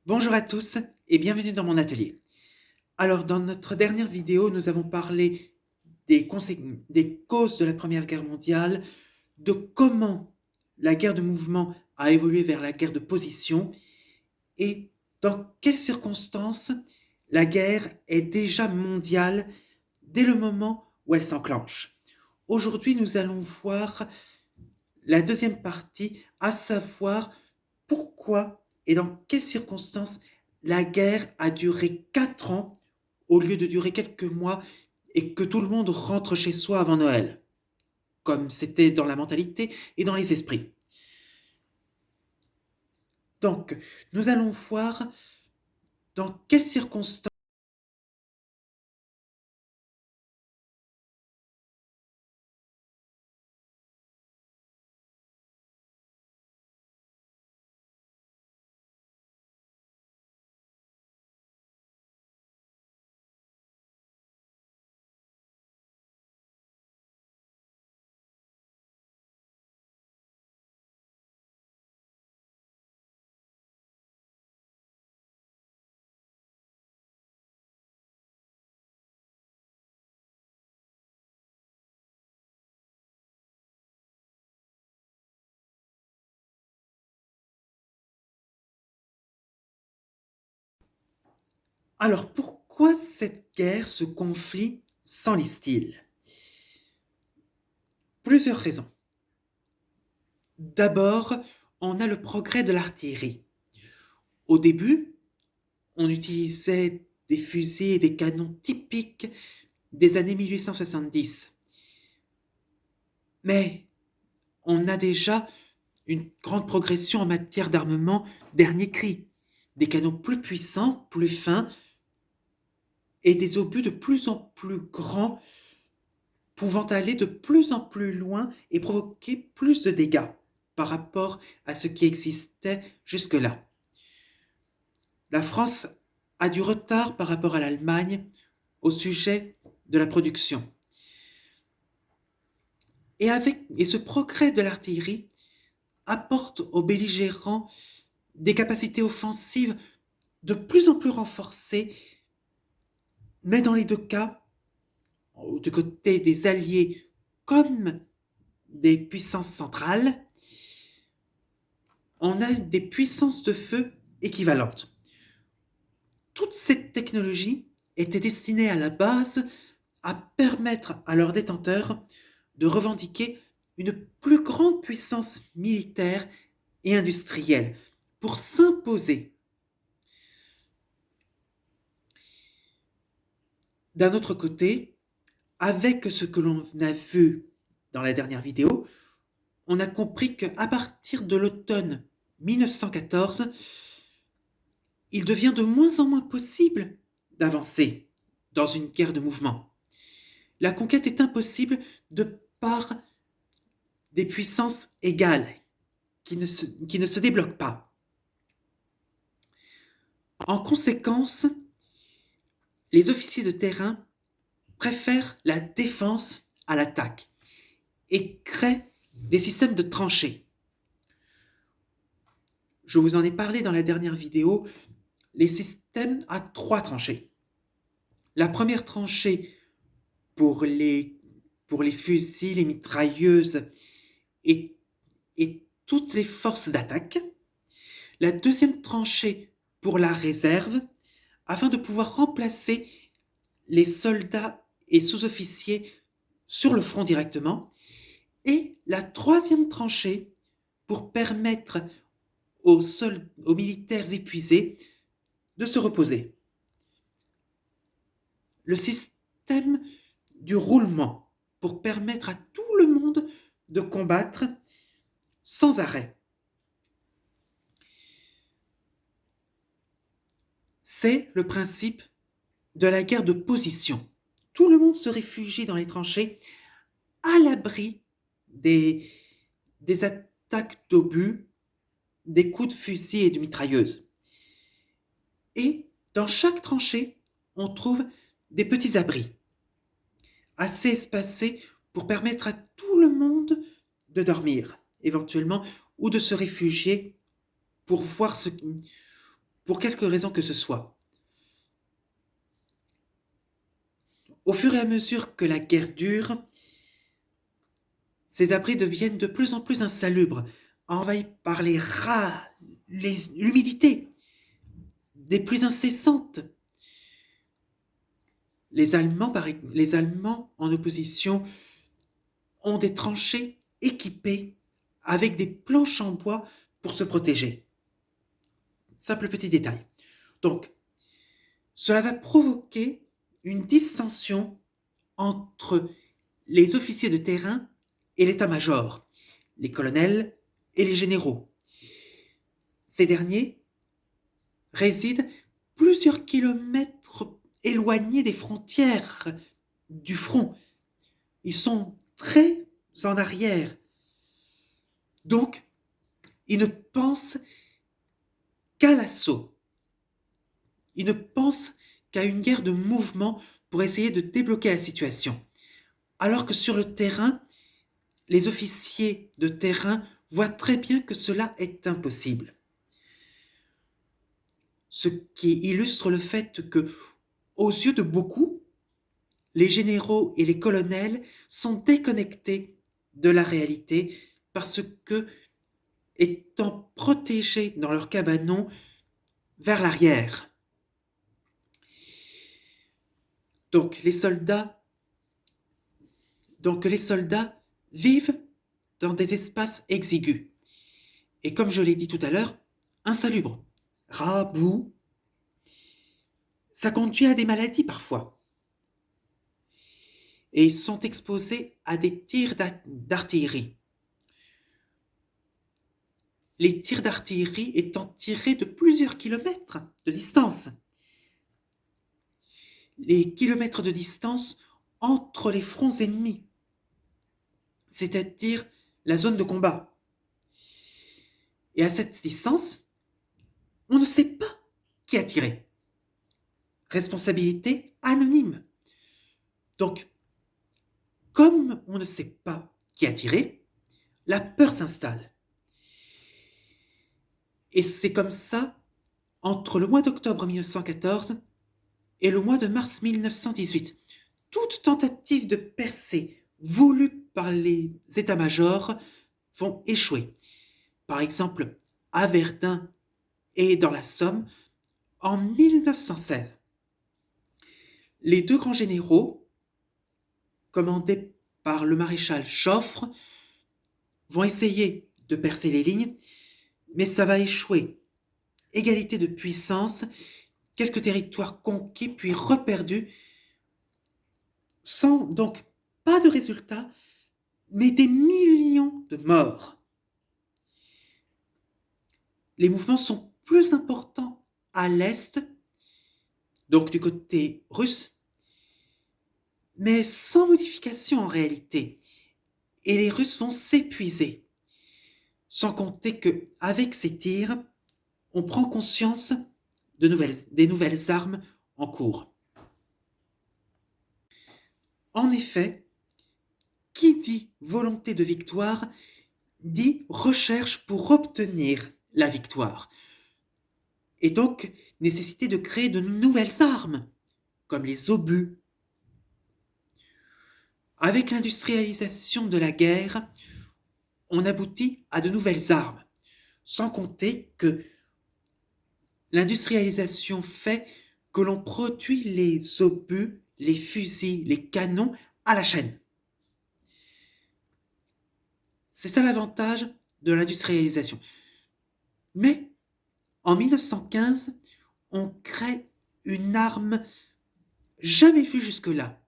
Bonjour à tous et bienvenue dans mon atelier. Alors, dans notre dernière vidéo, nous avons parlé des causes de la Première Guerre mondiale, de comment la guerre de mouvement a évolué vers la guerre de position et dans quelles circonstances la guerre est déjà mondiale dès le moment où elle s'enclenche. Aujourd'hui, nous allons voir la deuxième partie, à savoir pourquoi et dans quelles circonstances la guerre a duré 4 ans au lieu de durer quelques mois et que tout le monde rentre chez soi avant Noël, comme c'était dans la mentalité et dans les esprits. Donc, nous allons voir dans quelles circonstances. Alors, pourquoi cette guerre, ce conflit s'enlise-t-il? Plusieurs raisons. D'abord, on a le progrès de l'artillerie. Au début, on utilisait des fusils et des canons typiques des années 1870. Mais on a déjà une grande progression en matière d'armement dernier cri. Des canons plus puissants, plus fins et des obus de plus en plus grands, pouvant aller de plus en plus loin et provoquer plus de dégâts par rapport à ce qui existait jusque-là. La France a du retard par rapport à l'Allemagne au sujet de la production. Et ce progrès de l'artillerie apporte aux belligérants des capacités offensives de plus en plus renforcées, mais dans les deux cas, du côté des Alliés comme des puissances centrales, on a des puissances de feu équivalentes. Toute cette technologie était destinée à la base à permettre à leurs détenteurs de revendiquer une plus grande puissance militaire et industrielle pour s'imposer. D'un autre côté, avec ce que l'on a vu dans la dernière vidéo, on a compris qu'à partir de l'automne 1914, il devient de moins en moins possible d'avancer dans une guerre de mouvement. La conquête est impossible de par des puissances égales qui ne se débloquent pas. En conséquence, les officiers de terrain préfèrent la défense à l'attaque et créent des systèmes de tranchées. Je vous en ai parlé dans la dernière vidéo, les systèmes à 3 tranchées. La première tranchée pour les fusils, les mitrailleuses et, et toutes les forces d'attaque. La deuxième tranchée pour la réserve, afin de pouvoir remplacer les soldats et sous-officiers sur le front directement. Et la troisième tranchée pour permettre aux militaires épuisés de se reposer. Le système du roulement pour permettre à tout le monde de combattre sans arrêt. C'est le principe de la guerre de position. Tout le monde se réfugie dans les tranchées à l'abri des, des attaques d'obus, des coups de fusil et de mitrailleuses. Et dans chaque tranchée, on trouve des petits abris, assez espacés pour permettre à tout le monde de dormir, éventuellement, ou de se réfugier pour pour quelque raison que ce soit. Au fur et à mesure que la guerre dure, ces abris deviennent de plus en plus insalubres, envahis par les rats, l'humidité, des pluies incessantes. Les Allemands, en opposition, ont des tranchées équipées avec des planches en bois pour se protéger. Simple petit détail. Donc, cela va provoquer une dissension entre les officiers de terrain et l'état-major, les colonels et les généraux. Ces derniers résident plusieurs kilomètres éloignés des frontières du front. Ils sont très en arrière. Donc, ils ne pensent qu'à l'assaut. Ils ne pensent qu'à une guerre de mouvement pour essayer de débloquer la situation. Alors que sur le terrain, les officiers de terrain voient très bien que cela est impossible. Ce qui illustre le fait que, aux yeux de beaucoup, les généraux et les colonels sont déconnectés de la réalité parce que, étant protégés dans leur cabanon vers l'arrière. Donc les soldats vivent dans des espaces exigus. Et comme je l'ai dit tout à l'heure, insalubres. Rats, boue. Ça conduit à des maladies parfois. Et ils sont exposés à des tirs d'artillerie. Les tirs d'artillerie étant tirés de plusieurs kilomètres de distance. Les kilomètres de distance entre les fronts ennemis, c'est-à-dire la zone de combat. Et à cette distance, on ne sait pas qui a tiré. Responsabilité anonyme. Donc, comme on ne sait pas qui a tiré, la peur s'installe. Et c'est comme ça, entre le mois d'octobre 1914 et le mois de mars 1918, toute tentative de percée voulue par les états-majors vont échouer. Par exemple, à Verdun et dans la Somme, en 1916. Les deux grands généraux, commandés par le maréchal Joffre, vont essayer de percer les lignes, mais ça va échouer. Égalité de puissance, quelques territoires conquis puis reperdus, sans donc pas de résultat, mais des millions de morts. Les mouvements sont plus importants à l'est, donc du côté russe, mais sans modification en réalité. Et les Russes vont s'épuiser. Sans compter qu'avec ces tirs, on prend conscience des nouvelles armes en cours. En effet, qui dit volonté de victoire dit recherche pour obtenir la victoire. Et donc nécessité de créer de nouvelles armes, comme les obus. Avec l'industrialisation de la guerre, on aboutit à de nouvelles armes, sans compter que l'industrialisation fait que l'on produit les obus, les fusils, les canons à la chaîne. C'est ça l'avantage de l'industrialisation. Mais en 1915, on crée une arme jamais vue jusque-là.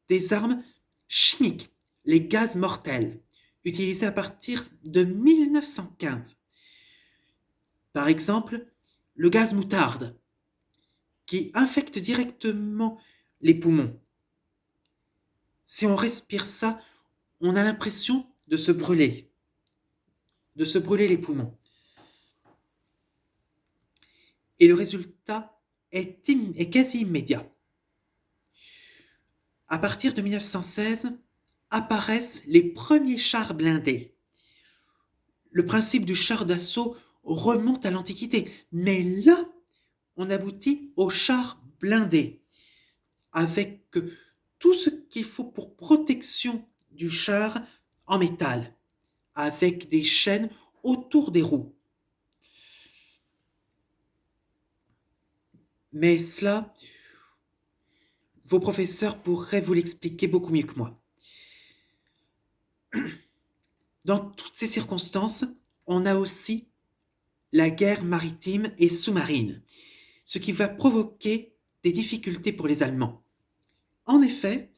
Des armes chimiques, les gaz mortels, utilisés à partir de 1915. Par exemple, le gaz moutarde, qui infecte directement les poumons. Si on respire ça, on a l'impression de se brûler les poumons. Et le résultat est quasi immédiat. À partir de 1916, apparaissent les premiers chars blindés. Le principe du char d'assaut remonte à l'Antiquité, mais là, on aboutit aux chars blindés, avec tout ce qu'il faut pour protection du char en métal, avec des chaînes autour des roues. Mais cela, vos professeurs pourraient vous l'expliquer beaucoup mieux que moi. Dans toutes ces circonstances, on a aussi la guerre maritime et sous-marine, ce qui va provoquer des difficultés pour les Allemands. En effet,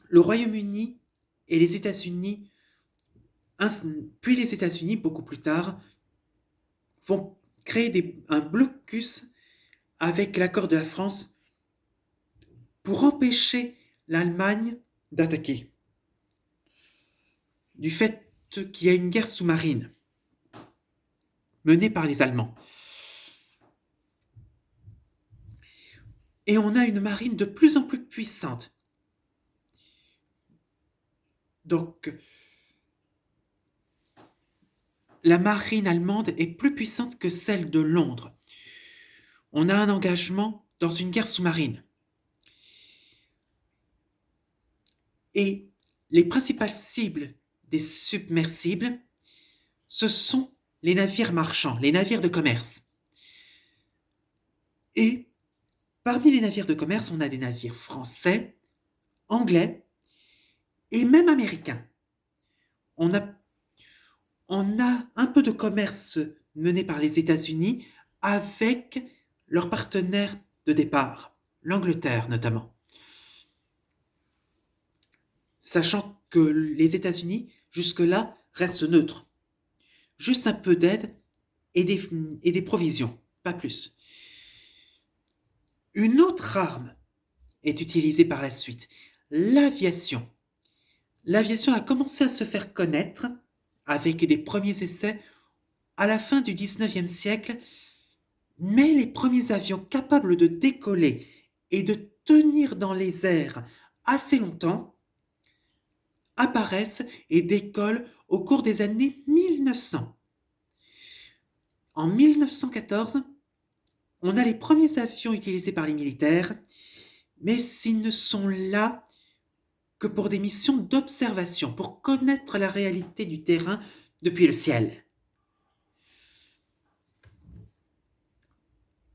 le Royaume-Uni et les États-Unis, puis les États-Unis beaucoup plus tard, vont créer un blocus avec l'accord de la France pour empêcher l'Allemagne d'attaquer. Du fait qu'il y a une guerre sous-marine menée par les Allemands. Et on a une marine de plus en plus puissante. Donc, la marine allemande est plus puissante que celle de Londres. On a un engagement dans une guerre sous-marine. Et les principales cibles des submersibles, ce sont les navires marchands, les navires de commerce. Et parmi les navires de commerce, on a des navires français, anglais et même américains. On a un peu de commerce mené par les États-Unis avec leur partenaire de départ, l'Angleterre notamment. Sachant que les États-Unis, jusque-là, restent neutres. Juste un peu d'aide et des provisions, pas plus. Une autre arme est utilisée par la suite, l'aviation. L'aviation a commencé à se faire connaître avec des premiers essais à la fin du 19e siècle, mais les premiers avions capables de décoller et de tenir dans les airs assez longtemps apparaissent et décollent au cours des années 1900. En 1914, on a les premiers avions utilisés par les militaires, mais ils ne sont là que pour des missions d'observation, pour connaître la réalité du terrain depuis le ciel.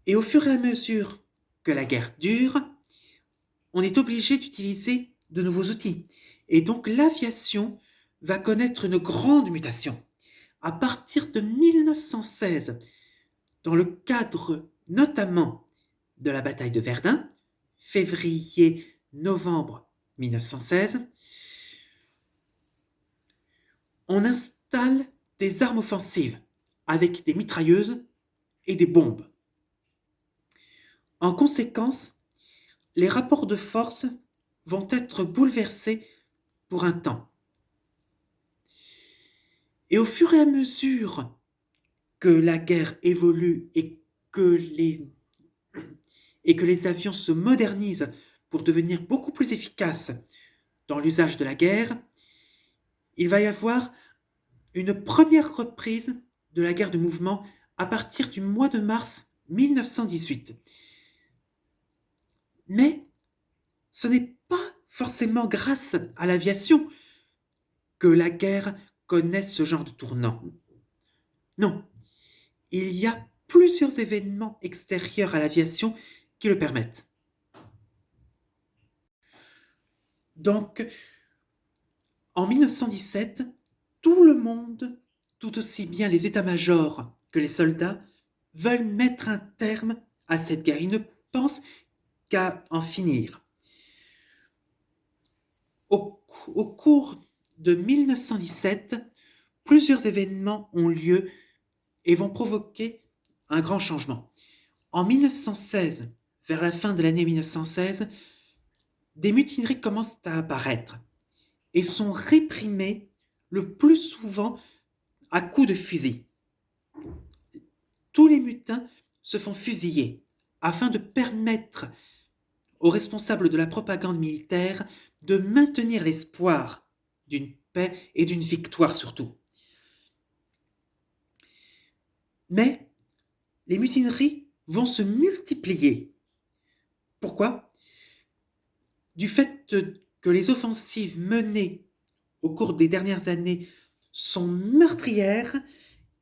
Et au fur et à mesure que la guerre dure, on est obligé d'utiliser de nouveaux outils. Et donc l'aviation va connaître une grande mutation. À partir de 1916, dans le cadre notamment de la bataille de Verdun, février-novembre 1916, on installe des armes offensives avec des mitrailleuses et des bombes. En conséquence, les rapports de force vont être bouleversés pour un temps. Et au fur et à mesure que la guerre évolue et que les avions se modernisent pour devenir beaucoup plus efficaces dans l'usage de la guerre, il va y avoir une première reprise de la guerre de mouvement à partir du mois de mars 1918. Mais ce n'est pas forcément grâce à l'aviation que la guerre connaît ce genre de tournant. Non, il y a plusieurs événements extérieurs à l'aviation qui le permettent. Donc, en 1917, tout le monde, tout aussi bien les états-majors que les soldats, veulent mettre un terme à cette guerre. Ils ne pensent qu'à en finir. Au cours de 1917, plusieurs événements ont lieu et vont provoquer un grand changement. En 1916, vers la fin de l'année 1916, des mutineries commencent à apparaître et sont réprimées le plus souvent à coups de fusil. Tous les mutins se font fusiller afin de permettre aux responsables de la propagande militaire de maintenir l'espoir d'une paix et d'une victoire surtout. Mais les mutineries vont se multiplier. Pourquoi? Du fait que les offensives menées au cours des dernières années sont meurtrières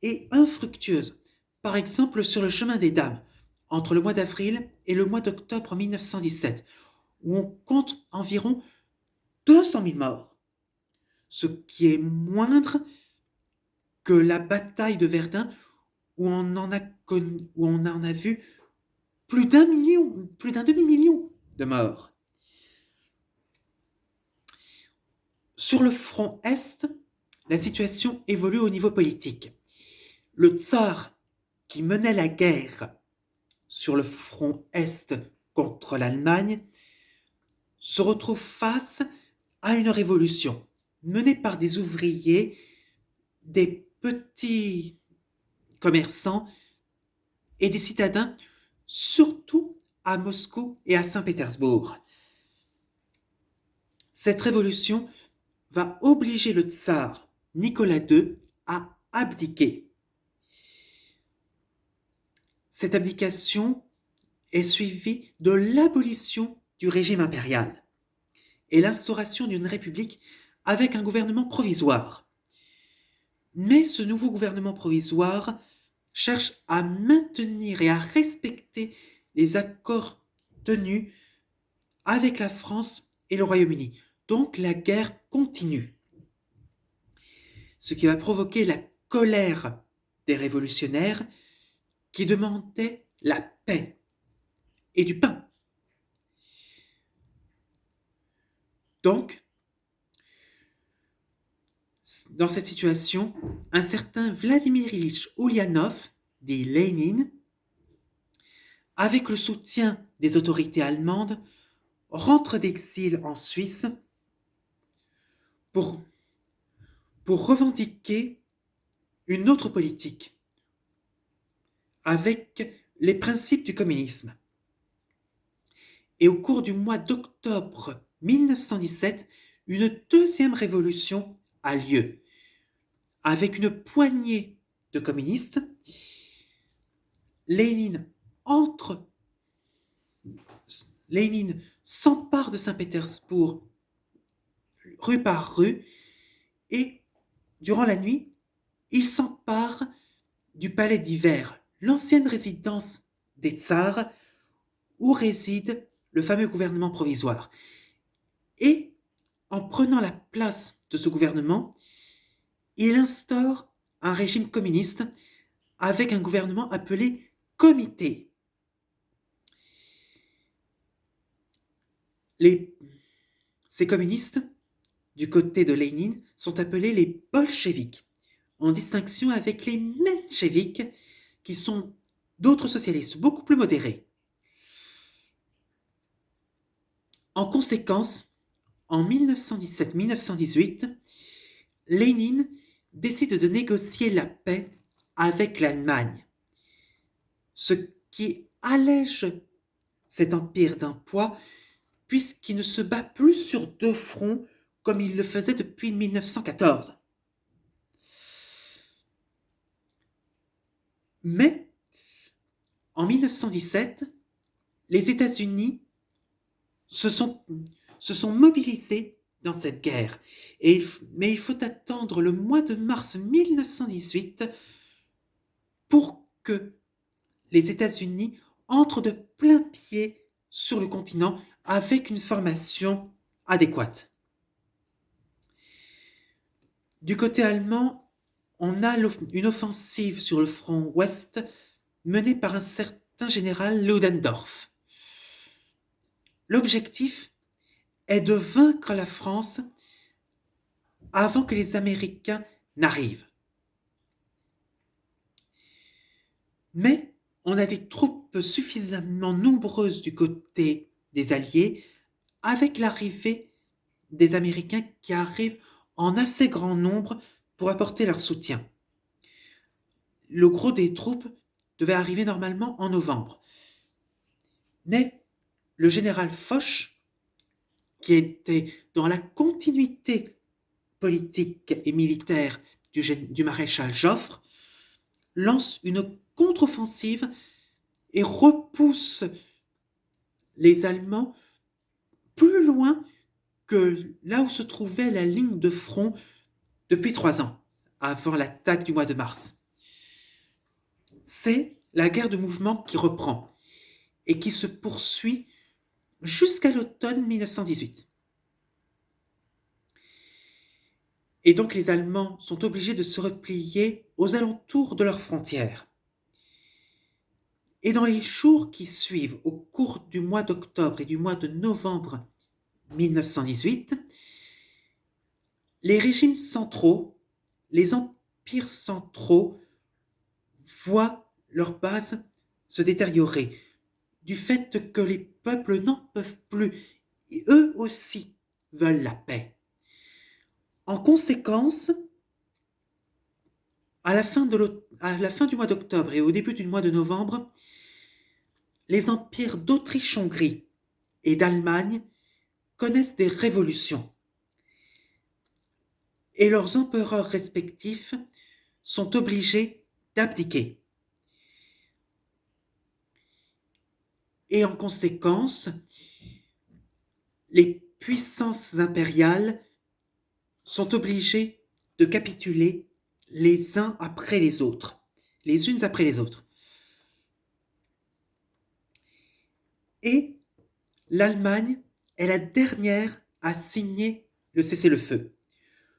et infructueuses. Par exemple, sur le chemin des Dames, entre le mois d'avril et le mois d'octobre 1917, où on compte environ 200 000 morts, ce qui est moindre que la bataille de Verdun, où on en a vu plus d'un demi-million de morts. Sur le front Est, la situation évolue au niveau politique. Le tsar, qui menait la guerre sur le front Est contre l'Allemagne, se retrouve face à une révolution menée par des ouvriers, des petits commerçants et des citadins, surtout à Moscou et à Saint-Pétersbourg. Cette révolution va obliger le tsar Nicolas II à abdiquer. Cette abdication est suivie de l'abolition du régime impérial et l'instauration d'une république avec un gouvernement provisoire. Mais ce nouveau gouvernement provisoire cherche à maintenir et à respecter les accords tenus avec la France et le Royaume-Uni. Donc la guerre continue. Ce qui va provoquer la colère des révolutionnaires qui demandaient la paix et du pain. Donc, dans cette situation, un certain Vladimir Ilyich Ulyanov, dit Lénine, avec le soutien des autorités allemandes, rentre d'exil en Suisse pour revendiquer une autre politique avec les principes du communisme. Et au cours du mois d'octobre 1917, une deuxième révolution a lieu, avec une poignée de communistes. Lénine s'empare de Saint-Pétersbourg rue par rue et, durant la nuit, il s'empare du palais d'hiver, l'ancienne résidence des tsars, où réside le fameux gouvernement provisoire. Et, en prenant la place de ce gouvernement, il instaure un régime communiste avec un gouvernement appelé comité. Ces communistes, du côté de Lénine, sont appelés les bolcheviks, en distinction avec les mencheviks, qui sont d'autres socialistes beaucoup plus modérés. En conséquence, en 1917-1918, Lénine décide de négocier la paix avec l'Allemagne, ce qui allège cet empire d'un poids puisqu'il ne se bat plus sur deux fronts comme il le faisait depuis 1914. Mais, en 1917, les États-Unis se sont mobilisés dans cette guerre. Mais il faut attendre le mois de mars 1918 pour que les États-Unis entrent de plein pied sur le continent avec une formation adéquate. Du côté allemand, on a une offensive sur le front ouest menée par un certain général Ludendorff. L'objectif est de vaincre la France avant que les Américains n'arrivent. Mais on a des troupes suffisamment nombreuses du côté des Alliés, avec l'arrivée des Américains qui arrivent en assez grand nombre pour apporter leur soutien. Le gros des troupes devait arriver normalement en novembre. Mais le général Foch, qui était dans la continuité politique et militaire du maréchal Joffre, lance une contre-offensive et repousse les Allemands plus loin que là où se trouvait la ligne de front depuis 3 ans, avant l'attaque du mois de mars. C'est la guerre de mouvement qui reprend et qui se poursuit jusqu'à l'automne 1918. Et donc les Allemands sont obligés de se replier aux alentours de leurs frontières. Et dans les jours qui suivent, au cours du mois d'octobre et du mois de novembre 1918, les régimes centraux, les empires centraux voient leur base se détériorer du fait que les peuples n'en peuvent plus. Et eux aussi veulent la paix. En conséquence, à la fin du mois d'octobre et au début du mois de novembre, les empires d'Autriche-Hongrie et d'Allemagne connaissent des révolutions. Et leurs empereurs respectifs sont obligés d'abdiquer. Et en conséquence, les puissances impériales sont obligées de capituler les uns après les autres, les unes après les autres. Et l'Allemagne est la dernière à signer le cessez-le-feu.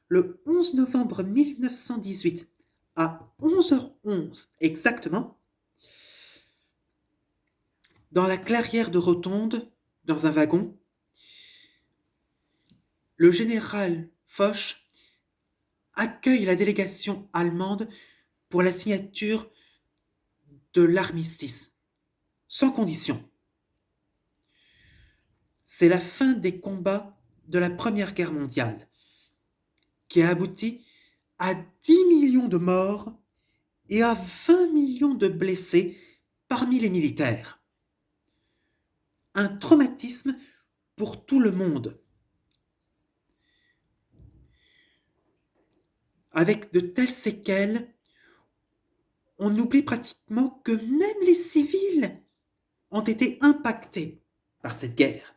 Le 11 novembre 1918, à 11h11 exactement, dans la clairière de Rotonde, dans un wagon, le général Foch accueille la délégation allemande pour la signature de l'armistice, sans condition. C'est la fin des combats de la Première Guerre mondiale, qui a abouti à 10 millions de morts et à 20 millions de blessés parmi les militaires. Un traumatisme pour tout le monde. Avec de telles séquelles, on oublie pratiquement que même les civils ont été impactés par cette guerre.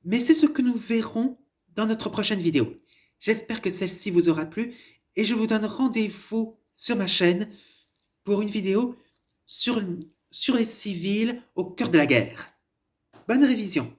Mais c'est ce que nous verrons dans notre prochaine vidéo. J'espère que celle-ci vous aura plu et je vous donne rendez-vous sur ma chaîne pour une vidéo sur les civils au cœur de la guerre. Bonne révision!